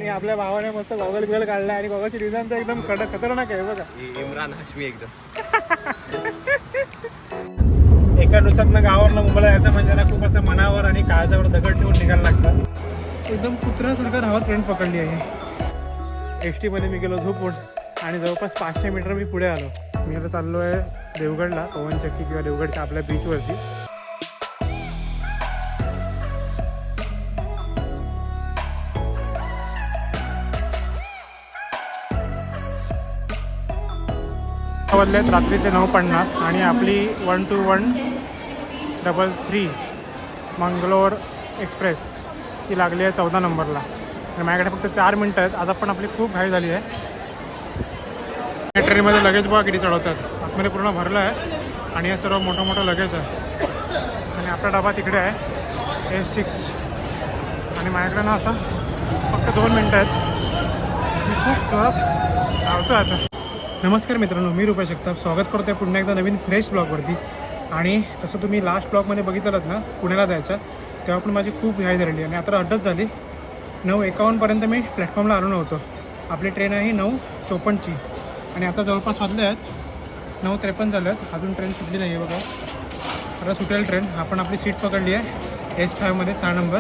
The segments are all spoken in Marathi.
आणि आपल्या भावाने मस्त गॉगल बिगल काढला आणि गॉगलची डिझाईन तर एकदम खतरनाक आहे बघा. इम्रान हाशमी एकदम. एका दिवसातनं गावावरनं मुंबईला यायचं म्हणजे ना खूप असं मनावर आणि काळजावर दगड ठेवून निघायला लागतं. एकदम कुत्र्यासारखं धावत ट्रेन पकडली आहे. एस टीमध्ये मी गेलो झोपून आणि जवळपास 500 मीटर मी पुढे आलो. मी आता चाललो आहे देवगडला, पवनचक्की किंवा देवगडच्या आपल्या बीचवरती. वाजलेत रात्रीचे 9:50 आणि आपली 12133 मंगलोर एक्सप्रेस ती लागली आहे 14 नंबरला. आणि माझ्याकडे फक्त 4 मिनटं आहेत. आता पण आपली खूप घाई झाली आहे. या ट्रेनमध्ये लगेज बघा किती चढवतात. आतमध्ये पूर्ण भरलं आहे आणि हे सर्व मोठं मोठं लगेज आहे. आणि आपला डबा तिकडे आहे A6. आणि माझ्याकडे ना आता फक्त 2 मिनटं आहेत. मी खूप जोरात धावतो आता. नमस्कार मित्रांनो, मी रुपेश जगताप स्वागत करतो आहे पुन्हा एकदा नवीन फ्रेश ब्लॉगवरती. आणि तसं तुम्ही लास्ट ब्लॉगमध्ये बघितलं ना पुण्याला जायचं, तेव्हा पण माझी खूप घाई झालेली आणि आता अड्डच झाली. 9:51पर्यंत मी प्लॅटफॉर्मला आलो नव्हतो. आपली ट्रेन आहे 9:54ची आणि आता जवळपास वाजले आहेत 9:53 झाले आहेत. अजून ट्रेन सुटली नाही आहे बघा. आता सुटेल ट्रेन. आपण आपली सीट पकडली आहे S5मध्ये 6 नंबर.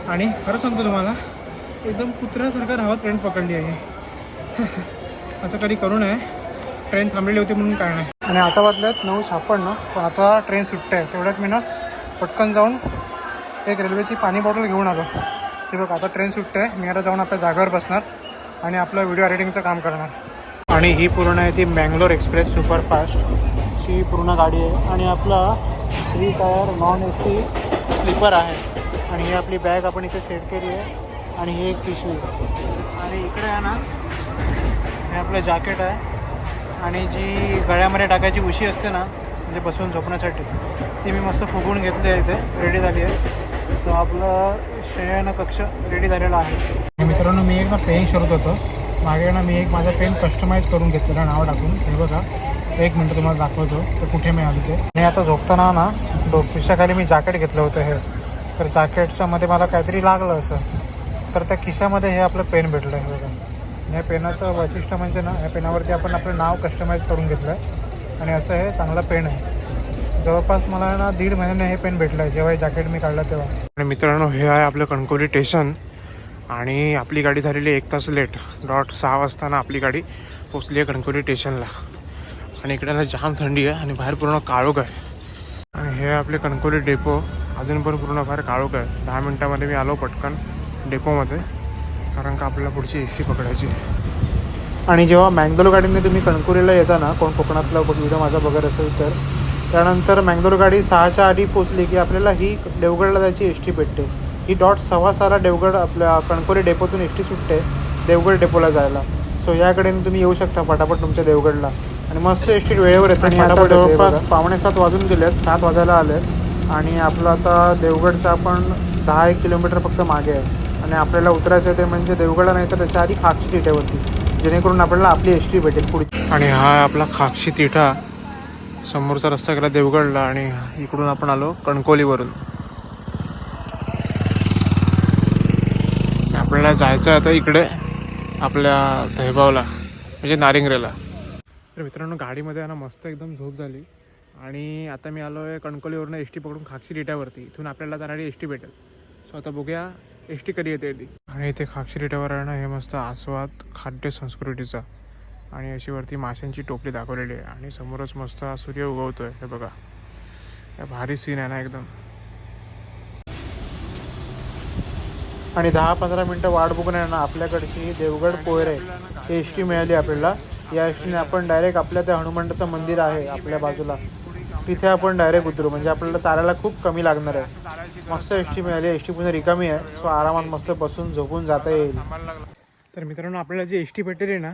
आणि खरं सांगतो तुम्हाला, एकदम कुत्र्यासारखं धावत ट्रेन पकडली आहे. असं कधी करू नये. ट्रेन थांबलेली होती म्हणून काय नाही. आणि आता वाजले आहेत 9:56. पण आता ट्रेन सुटते आहे. तेवढ्यात मी ना पटकन जाऊन एक रेल्वेची पाणी बॉटल घेऊन आलो. हे बघ, आता ट्रेन सुटते आहे. मी आता जाऊन आपल्या जागेवर बसणार आणि आपलं व्हिडिओ एडिटिंगचं काम करणार. आणि ही पूर्ण आहे ती बँगलोर एक्सप्रेस सुपरफास्टची पूर्ण गाडी आहे. आणि आपला 3 टायर नॉन AC स्लीपर आहे. आणि ही आपली बॅग आपण इथे सेट केली आहे. आणि ही एक पिशवी. आणि इकडे आहे ना हे आपलं जॅकेट आहे. आणि जी गळ्यामध्ये टाकायची उशी असते ना, म्हणजे बसून झोपण्यासाठी, ती मी मस्त फुगून घेतली आहे. इथे रेडी झाली आहे. सो आपलं शयन कक्ष रेडी झालेला आहे. मित्रांनो, मी एकदा पेन शोधत होतो. मागे ना मी एक माझा पेन कस्टमाइज करून घेतलेलं नाव टाकून. हे बघा, 1 मिनटं तुम्हाला दाखवतो ते कुठे मिळालं ते. आणि आता झोपताना ना खिशाखाली मी जॅकेट घेतलं होतं हे. तर जॅकेटच्या मध्ये मला काहीतरी लागलं असं, तर त्या खिशामध्ये हे आपलं पेन भेटलं आहे बघा. या पेनाचं वैशिष्ट्य म्हणजे ना, या पेनावरती आपण आपलं नाव कस्टमाइज करून घेतलं आहे. आणि असं हे चांगलं पेन आहे. जवळपास मला ना 1.5 महिन्याने हे पेन भेटलं आहे, जेव्हा हे जॅकेट मी काढलं तेव्हा. आणि मित्रांनो, हे आहे आपलं कणकवली स्टेशन. आणि आपली गाडी झालेली 1 तास लेट. 6 वाजताना आपली गाडी पोचली आहे कणकवली स्टेशनला. आणि इकडे ना जाम थंडी आहे आणि बाहेर पूर्ण काळोख आहे. आणि हे आपले कणकवली डेपो. अजून पण पूर्ण बाहेर काळोख आहे. 10 मिनटामध्ये मी आलो पटकन डेपोमध्ये, कारण का आपल्याला पुढची एस टी पकडायची. आणि जेव्हा मँगलोर गाडीने तुम्ही कणकवलीला येता ना, कोण कोकणातला व्हिडिओ माझा बघत असेल तर, त्यानंतर मँगलोर गाडी 6च्या आधी पोचली की आपल्याला ही देवगडला जायची एस टी भेटते. ही 6:15 देवगड आपल्या कणकवली डेपोतून एस टी सुटते देवगड डेपोला जायला. सो याकडे तुम्ही येऊ शकता फटाफट तुमच्या देवगडला. आणि मस्त एस टी वेळेवर येते. आणि आता जवळपास 6:45 वाजून गेले आहेत, 7 वाजायला आले. आणि आपलं आता देवगडचं आपण 10-1 किलोमीटर फक्त मागे आहे. आणि आपल्याला उतरायचं आहे ते म्हणजे देवगडला, नाही तर त्याच्या आधी खाकशी तिठ्यावरती, जेणेकरून आपल्याला आपली एस टी भेटेल पुढे. आणि हा आपला खाकशी तिठा. समोरचा रस्ता गेला देवगडला आणि इकडून आपण आलो कणकवलीवरून. आपल्याला जायचं आहे आता इकडे आपल्या दहेगावला, म्हणजे नारिंगरेला. तर मित्रांनो, गाडीमध्ये आहे ना मस्त एकदम झोप झाली. आणि आता मी आलो आहे कणकवलीवरून एस टी पकडून खाकशी तिठ्यावरती. इथून आपल्याला जाणारी एस टी भेटेल. सो आता बघूया एस टी कधी येते ती. आणि इथे खाकशी तिठ्यावर आहे ना हे मस्त आस्वाद खाद्य संस्कृतीचा. आणि अशी वरती माशांची टोपली दाखवलेली आहे. आणि समोरच मस्त सूर्य उगवतोय. हे बघा, या भारी सीन आहे ना एकदम. आणि 10-15 मिनटं वाट बघून आहे ना आपल्याकडची देवगड पोयरे एस टी मिळाली आपल्याला. या एस टीने आपण डायरेक्ट आपल्या त्या हनुमंताचं मंदिर आहे आपल्या बाजूला, तिथे आपण डायरेक्ट उतरू. म्हणजे आपल्याला चालायला खूप कमी लागणार आहे. मस्त एस टी मिळाली. एस टी पुन्हा रिकामी आहे. सो आरामात मस्त बसून झोपून जाता येईल. तर मित्रांनो, आपल्याला जी एस टी भेटली ना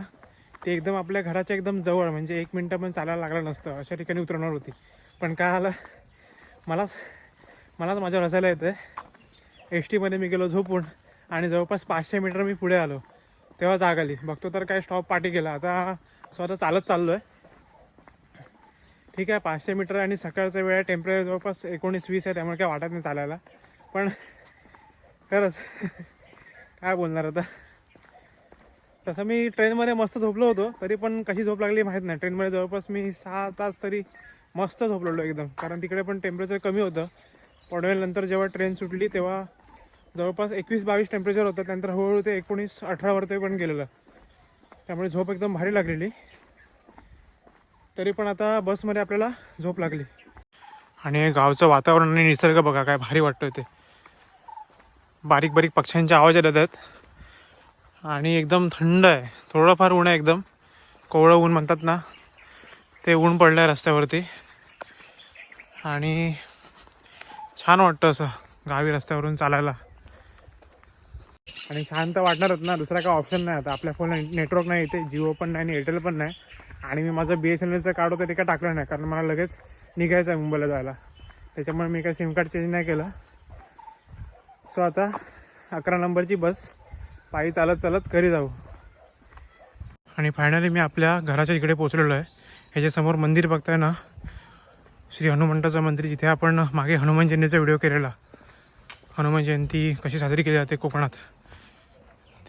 ते एकदम आपल्या घराच्या एकदम जवळ, म्हणजे 1 मिनटं पण चालायला लागलं नसतं अशा ठिकाणी उतरवणार होती. पण काय आलं, मलाच माझ्यावर हसायला येतं. एस टीमध्ये मी गेलो झोपून आणि जवळपास 500 मीटर मी पुढे आलो तेव्हा जाग आली. बघतो तर काय स्टॉप पाठी केला. आता स्वतः चालत चाललो आहे. ठीक आहे, 500 मीटर आणि सकाळचा वेळ, टेम्परेचर जवळपास 19-20 आहे, त्यामुळे काय वाटत नाही चालायला. पण खरंच काय बोलणार आता. तसं मी ट्रेनमध्ये मस्त झोपलो होतो, तरी पण कशी झोप लागली माहीत नाही. ट्रेनमध्ये जवळपास मी 6 तास तरी मस्त झोपलेलो एकदम, कारण तिकडे पण टेम्परेचर कमी होतं. पनवेलनंतर जेव्हा ट्रेन सुटली तेव्हा जवळपास 21-22 टेम्परेचर होतं, त्यानंतर हळूहळू ते 19-18 वरती पण गेलेलं. त्यामुळे झोप एकदम भारी लागलेली. तरी पण आता बसमध्ये आपल्याला झोप लागली. आणि गावचं वातावरण आणि निसर्ग बघा काय भारी वाटतं. ते बारीक बारीक पक्ष्यांचे आवाज येत आहेत आणि एकदम थंड आहे. थोडंफार ऊन आहे, एकदम कोवळं ऊन म्हणतात ना, ते ऊन पडलं आहे रस्त्यावरती. आणि छान वाटतं असं गावी रस्त्यावरून चालायला. आणि शांत वाटणारच ना, दुसरा काय ऑप्शन नाही. आता आपल्या फोनला नेटवर्क नाही, इथे जिओ पण नाही आणि एअरटेल पण नाही. आणि मी माझं BSNLचं कार्ड होतं ते काय टाकलं नाही, कारण मला लगेच निघायचं आहे मुंबईला जायला. त्याच्यामुळे मी काय सिम कार्ड चेंज नाही केलं. सो आता 11 नंबरची बस, पायी चालत चालत घरी जाऊ. आणि फायनली मी आपल्या घराच्या इकडे पोचलेलो आहे. ह्याच्यासमोर मंदिर बघताय ना, श्री हनुमंताचं मंदिर, जिथे आपण मागे हनुमान जयंतीचा व्हिडिओ केलेला. हनुमान जयंती कशी साजरी केली जाते कोकणात,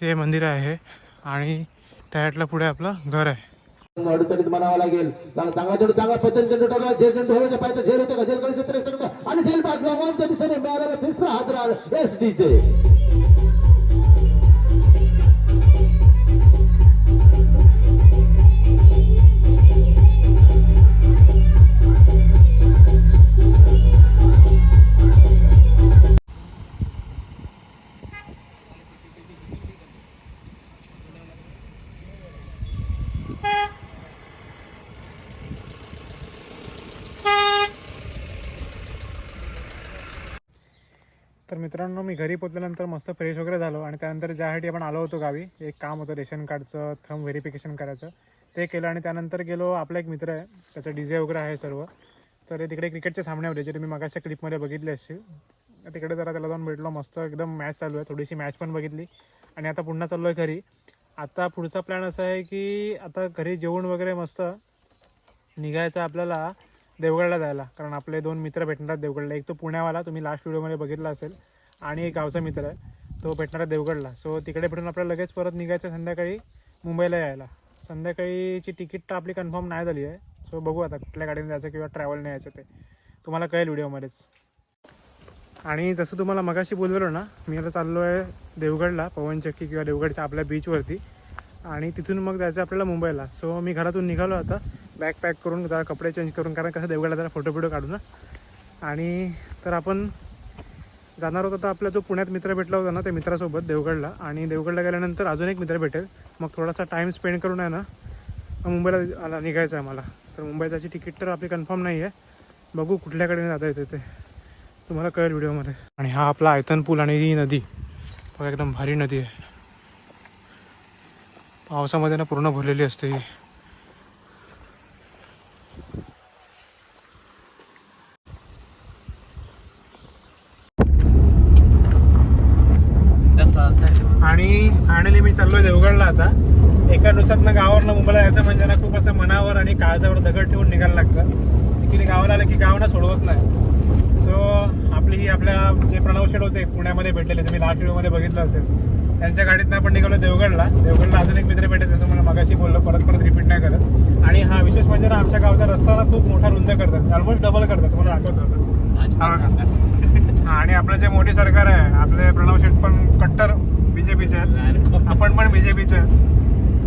ते मंदिर आहे. आणि त्यातला पुढे आपलं घर आहे. अडचणीत म्हणावं लागेल. चांगला चेंडू, चांगला पतन चेंडू टाकला. झेल चेंडू हवेच्या पायचा झेल होते का, झेल कडे क्षेत्र आणि झेल बाजूच्या दिशेने मिळालेला तिसरा हादराल SDJ. तर मित्रांनो, मी घरी पोचल्यानंतर मस्त फ्रेश वगैरे झालो. आणि त्यानंतर ज्यासाठी आपण आलो होतो गावी, एक काम होतं रेशन कार्डचं थंब व्हेरिफिकेशन करायचं, ते केलं. आणि त्यानंतर गेलो, आपला एक मित्र आहे, त्याचं DJ वगैरे आहे सर्व. तर तिकडे क्रिकेटचे सामने होते, जे तुम्ही मगाच्या क्लिपमध्ये बघितले असतील. तिकडे जरा त्याला जाऊन भेटलो. मस्त एकदम मॅच चालू आहे, थोडीशी मॅच पण बघितली. आणि आता पुन्हा चाललो आहे घरी. आता पुढचा प्लॅन असा आहे की आता घरी जेवण वगैरे मस्त निघायचं आपल्याला देवगडला जायला, कारण आपले 2 मित्र भेटणार देवगडला. एक तो पुण्यावाला, तुम्ही लास्ट व्हिडिओमध्ये बघितला असेल, आणि एक गावचा मित्र आहे, तो भेटणार आहे देवगडला. सो तिकडे भेटून आपल्याला लगेच परत निघायचं संध्याकाळी मुंबईला यायला. संध्याकाळीची तिकीट तर आपली कन्फर्म नाही झाली आहे. सो बघू आता कुठल्या गाडीने जायचं किंवा ट्रॅव्हलने यायचं, ते तुम्हाला कळेल व्हिडिओमध्येच. आणि जसं तुम्हाला मगाशी बोललेलो ना, मी आता चाललो आहे देवगडला, पवनचक्की किंवा देवगडच्या आपल्या बीचवरती. आणि तिथून मग जायचं आपल्याला मुंबईला. सो मी घरातून निघालो आता, बॅग पॅक करून, जरा कपडे चेंज करून, कारण कसं देवगडला जरा फोटो काढू ना. आणि तर आपण जाणार होतो. तर आपला जो पुण्यात मित्र भेटला होता ना, त्या मित्रासोबत देवगडला. आणि देवगडला गेल्यानंतर अजून एक मित्र भेटेल, मग थोडासा टाईम स्पेंड करून आहे ना मुंबईला निघायचं आहे मला. तर मुंबई जायची तिकीट तर आपली कन्फर्म नाही आहे, बघू कुठल्याकडे जाता येते ते तुम्हाला कळेल व्हिडिओमध्ये. आणि हा आपला आयतन पूल आणि ही नदी बघा, एकदम भारी नदी आहे. पावसामध्ये ना पूर्ण भरलेली असते ही. आणि फायनली मी चाललोय देवगडला आता. एका दिवसातनं गावावरनं मुंबईला यायचं म्हणजे ना खूप असं मनावर आणि काळजावर दगड ठेवून निघायला लागतं. ॲक्च्युली गावाला आलं की गावाला सोडवत नाही. सो आपली ही आपल्या जे प्रणव शेड होते पुण्यामध्ये भेटलेले, तुम्ही लास्ट व्हिडिओमध्ये बघितलं असेल, त्यांच्या गाडीतनं आपण निघालो देवगडला. देवगडला अजून एक मित्र भेटत, तुम्हाला मगाशी बोललो, परत रिपीट नाही करत. आणि हा विशेष म्हणजे ना, आमच्या गावचा रस्ता खूप मोठा रुंद करतात, ऑलमोस्ट डबल करतात, तुम्हाला दाखवतो. आणि आपलं जे मोठी सरकार आहे, आपले प्रणव शेठ पण कट्टर BJPचे आहेत, आपण पण BJPचे.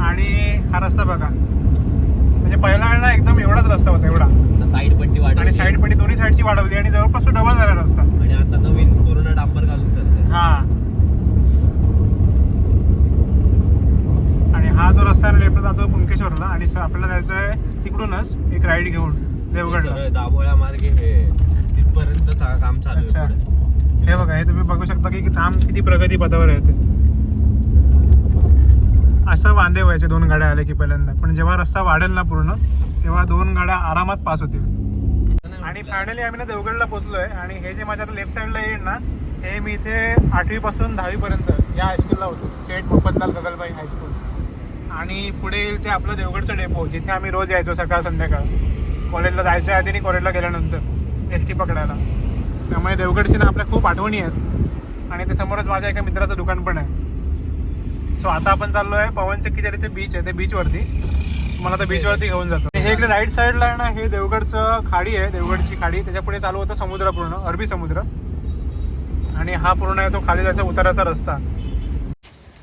आणि हा रस्ता बघा, म्हणजे पहिला ना एकदम एवढाच रस्ता होता, एवढा. साईड पट्टी वाढवली आणि साईड पट्टी दोन्ही साईडची वाढवली आणि जवळपास डबल झाला रस्ता. आणि आता नवीन पूर्ण डांबर घालून करते. हा, आणि हा जो रस्ता लेफ्ट जातो कुणकेश्वरला. आणि आपल्याला जायचं आहे तिकडूनच एक राईड घेऊन देवगडला. दाभोळ्या मार्गे हे तिथपर्यंत काम चालू आहे. हे बघा, हे तुम्ही बघू शकता की काम किती प्रगती पथावर आहे ते. असं वांदे व्हायचे 2 गाड्या आल्या की पहिल्यांदा, पण जेव्हा रस्ता वाढेल ना पूर्ण, तेव्हा 2 गाड्या आरामात पास होतील. आणि फायनली आम्ही ना देवगडला पोहोचलोय. आणि हे जे माझ्या लेफ्ट साईडला येईल ना, हे मी इथे 8वी पासून 10वी पर्यंत या हायस्कूलला होतो, सेठ मोफतलाल गगलबाई हायस्कूल. आणि पुढे येईल ते आपलं देवगडचं डेपो, जिथे आम्ही रोज यायचो सकाळ संध्याकाळ, कॉलेजला जायच्या आधी आणि कॉलेजला गेल्यानंतर ST पकडायला. त्यामुळे देवगडची ना आपल्या खूप आठवणी आहेत. आणि ते समोरच माझ्या एका मित्राचं दुकान पण आहे. सो आता आपण चाललो आहे पवनचक्कीच्या तिथे बीच आहे, ते बीचवरती तुम्हाला आता बीचवरती घेऊन जातो. हे इकडे राईट साईडला आहे ना, हे देवगडचं खाडी आहे, देवगडची खाडी. त्याच्या पुढे चालू होतं समुद्र, पूर्ण अरबी समुद्र. आणि हा पूर्ण आहे तो खाली जायचा उताराचा रस्ता.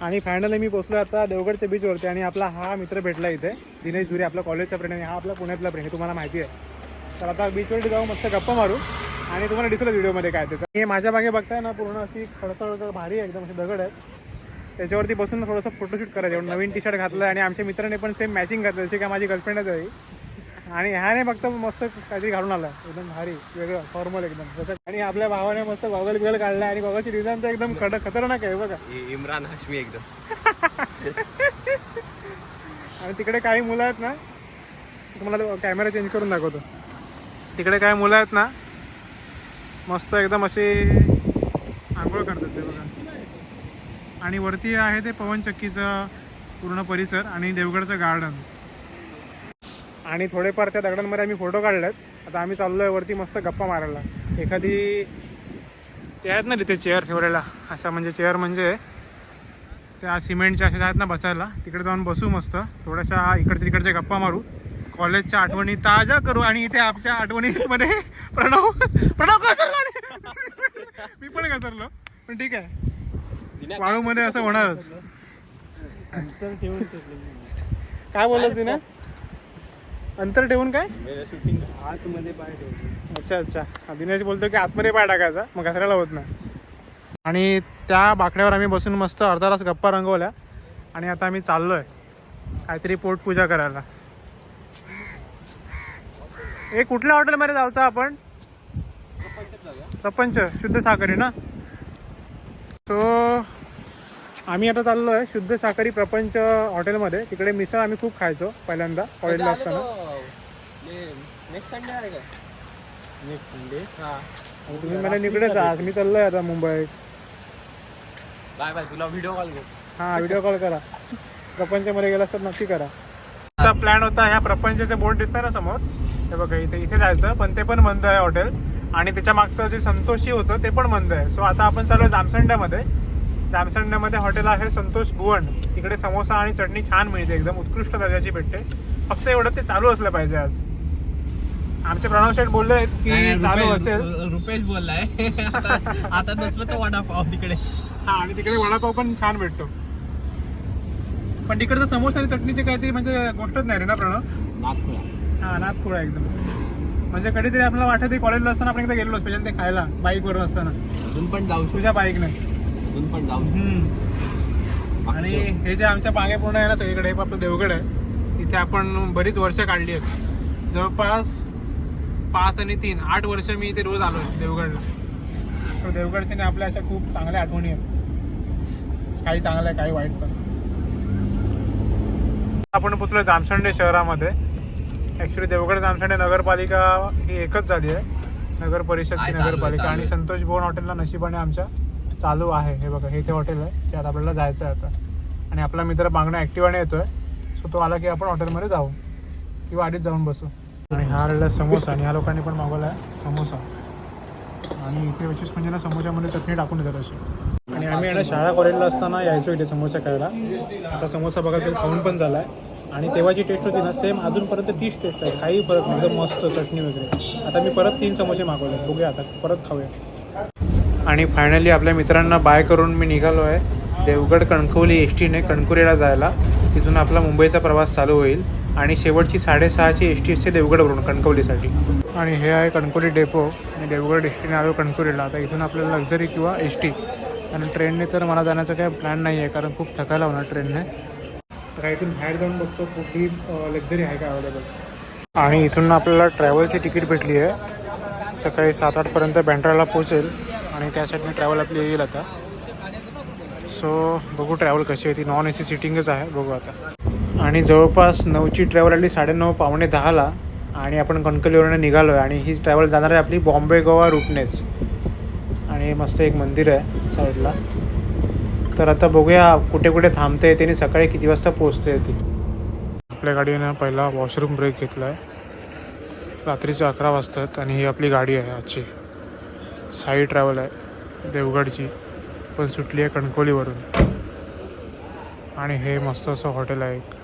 आणि फायनली मी पोहोचलो आता देवगडच्या बीचवरती. आणि आपला हा मित्र भेटला इथे, दिनेश धुरे, आपला कॉलेजचा फ्रेंड. आणि हा आपला पुण्यातला फ्रेंड, हे तुम्हाला माहिती आहे. तर आता बीचवरती जाऊ, मस्त गप्पा मारू. आणि तुम्हाला दिसलं व्हिडिओमध्ये काय त्याचं. हे माझ्या मागे बघताय ना, पूर्ण अशी खडखड भारी आहे एकदम, असे दगड आहेत. त्याच्यावरती बसून थोडंसं फोटोशूट करायचं. नवीन टी शर्ट घातलं आणि आमच्या मित्राने पण सेम मॅचिंग घातलं, जशी काय माझी गर्लफ्रेंडच आहे. आणि ह्याने फक्त मस्त काहीतरी घालून आला, एकदम भारी वेगळं फॉर्मल एकदम तसं. आणि आपल्या भावाने मस्त गॉगल बिगल काढला. आणि गॉगलची डिझाईन तर एकदम खतरनाक आहे बघा, इम्रान हाशमी एकदम. आणि तिकडे काही मुलं आहेत ना, तुम्हाला कॅमेरा चेंज करून दाखवतो. तिकडे काही मुलं आहेत ना, मस्त एकदम असे आंघोळ करतात ते बघा. आणि वरती आहे ते पवनचक्कीचं पूर्ण परिसर आणि देवगडचं गार्डन. आणि थोडेफार त्या दगडांमध्ये आम्ही फोटो काढलेत. आता आम्ही चाललो आहे वरती मस्त गप्पा मारायला. एखादी ते आहेत ना तिथे चेअर ठेवलेला, अशा म्हणजे चेअर म्हणजे त्या सिमेंटच्या अशा आहेत ना बसायला, तिकडे जाऊन बसू मस्त, थोड्याशा इकडच्या तिकडच्या गप्पा मारू, कॉलेजच्या आठवणी ताज्या करू. आणि इथे आमच्या आठवणीमध्ये प्रणव घसरला. मी पण घसरलो, पण ठीक आहे, वाळूमध्ये असं होणारच. काय बोलत तिने, अंतर ठेवून काय शूटिंग आतमध्ये पाय ठेवतो. अच्छा. दिनेश बोलतो की आतमध्ये पाय टाकायचा, मग घसरायला होत नाही. आणि त्या बाकड्यावर आम्ही बसून मस्त अर्धा तास गप्पा रंगवल्या. आणि आता आम्ही चाललो आहे काहीतरी पोटपूजा करायला. एक कुठल्या हॉटेलमध्ये जायचं आपण, प्रपंच शुद्ध साखरी ना. सो आम्ही आता चाललो आहे शुद्ध साखरी प्रपंच हॉटेलमध्ये. तिकडे मिसळ आम्ही खूप खायचो पहिल्यांदा कॉलेजला असताना. नेक्स्ट संडे आहे का? Next Sunday. हां, तुम्ही मला निकडेच आहात, मी चाललो आहे आता मुंबईत. बाय बाय, तुला व्हिडिओ कॉल करू. हां, व्हिडिओ कॉल करा. प्रपंचमध्ये गेला तर नक्की करा. आमचा प्लॅन होता ह्या प्रपंचचे बोर्ड दिसतंय ना समोर, हे बघा इथे जायचं, पण ते पण बंद आहे हॉटेल. आणि त्याच्या मागचं जे संतोषी होतं ते पण बंद आहे. सो आता आपण चालू आहे जामसंड्यामध्ये. जामसंड्यामध्ये हॉटेल आहे संतोष भुवन. तिकडे समोसा आणि चटणी छान मिळते, एकदम उत्कृष्ट दर्जाची भेटते. फक्त एवढं ते चालू असलं पाहिजे. आज आमचे प्रणव शेठ बोलले आहेत की चालू असेल. रुपेश बोललाय आता नसलं तर वडापाव तिकडे. हा, आणि तिकडे वडापाव पण छान भेटतो. पण तिकडचं समोसा आणि चटणीची काही म्हणजे गोष्टच नाही रे ना प्रणव. नागपूर. हा, नाथखुळा एकदम. म्हणजे कधीतरी आपल्याला वाटत कॉलेजला असताना आपण एकदा गेलो स्पेशल ते खायला, बाईकवर असताना. अजून पण जाऊ शकतो. तुझ्या बाईकने अजून पण जाऊ. आणि हे जे आमच्या मागे पूर्ण आहे ना सगळीकडे, हे आपलं देवगड आहे. इथे आपण बरीच वर्ष काढली आहेत, जवळपास 5 आणि 3 8 वर्ष मी इथे रोज आलो आहे देवगडला. सो देवगडचे ना आपल्या अशा खूप चांगल्या आठवणी आहेत, काही चांगल्या काही वाईट पण. आपण पोचलो जामसंडे शहरामध्ये. ॲक्च्युली देवगड जामसंडे नगरपालिका ही एकच झाली आहे, नगर परिषदची नगरपालिका. आणि संतोष भुवन हॉटेलला नशिबाने आमच्या चालू आहे. हे बघा, हे ते हॉटेल आहे, त्यात आपल्याला जायचं आहे आता. आणि आपला मित्र मागणं ॲक्टिवाने येतोय. सो तो आला की आपण हॉटेलमध्ये जाऊ किंवा आधीच जाऊन बसू. आणि हा आलेला समोसा, आणि ह्या लोकांनी पण मागवला आहे समोसा. आणि इथे विशेष म्हणजे ना समोसामध्ये चटणी टाकून देतात अशी. आणि आम्ही याला शाळा कॉलेजला असताना यायचो इथे समोसा खायला. आता समोसा बघा तो खाऊन पण झाला आहे. आणि तेव्हा जी टेस्ट होती ना सेम अजूनपर्यंत तीच टेस्ट आहे, काही फरक नाही, एकदम मस्त चटणी वगैरे. आता मी परत 3 समोसे मागवले, बघूया आता परत खाऊया. आणि फायनली आपल्या मित्रांना बाय करून मी निघालो आहे देवगड कणकवली एस-टीने कणकुरीला जायला. तिथून आपला मुंबईचा प्रवास चालू होईल. आणि शेवटची 6:30ची एस-टी असते देवगडवरून कणकवलीसाठी. आणि हे आहे कणकवली डेपो. आणि देवगड एस-टीने आलो कणकुरीला. आता इथून आपल्याला लक्झरी किंवा एस-टी. आणि ट्रेनने तर मला जाण्याचा काही प्लॅन नाही आहे, कारण खूप थकायला होणार ट्रेनने. तर इथून बाहेर जाऊन बघतो कुठली लक्झरी आहे का अवेलेबल. आणि इथून आपल्याला ट्रॅव्हलची तिकीट भेटली आहे. सकाळी 7-8 पर्यंत बँड्राला पोहोचेल. आणि त्यासाठी ट्रॅव्हल आपली येईल आता. सो बघू ट्रॅव्हल कशी आहे. ती नॉन AC सिटिंगच आहे, बघू आता. आणि जवळपास 9ची ट्रॅव्हल आली, 9:30 पावणे 10ला. आणि आपण कणकवलीवरून निघालो आहे. आणि ही ट्रॅव्हल जाणार आहे आपली बॉम्बे गोवा रूटनेच. आणि मस्त एक मंदिर आहे साईडला. तर आता बघूया कुठे कुठे थांबते येते आणि सकाळी किती वाजता पोचते येते. आपल्या गाडीनं पहिला वॉशरूम ब्रेक घेतला आहे. रात्रीचे 11 वाजतात. आणि ही आपली गाडी आहे आजची. साई ट्रॅव्हल आहे देवगडची, पण सुटली आहे कणकवलीवरून. आणि हे मस्त असं हॉटेल आहे एक.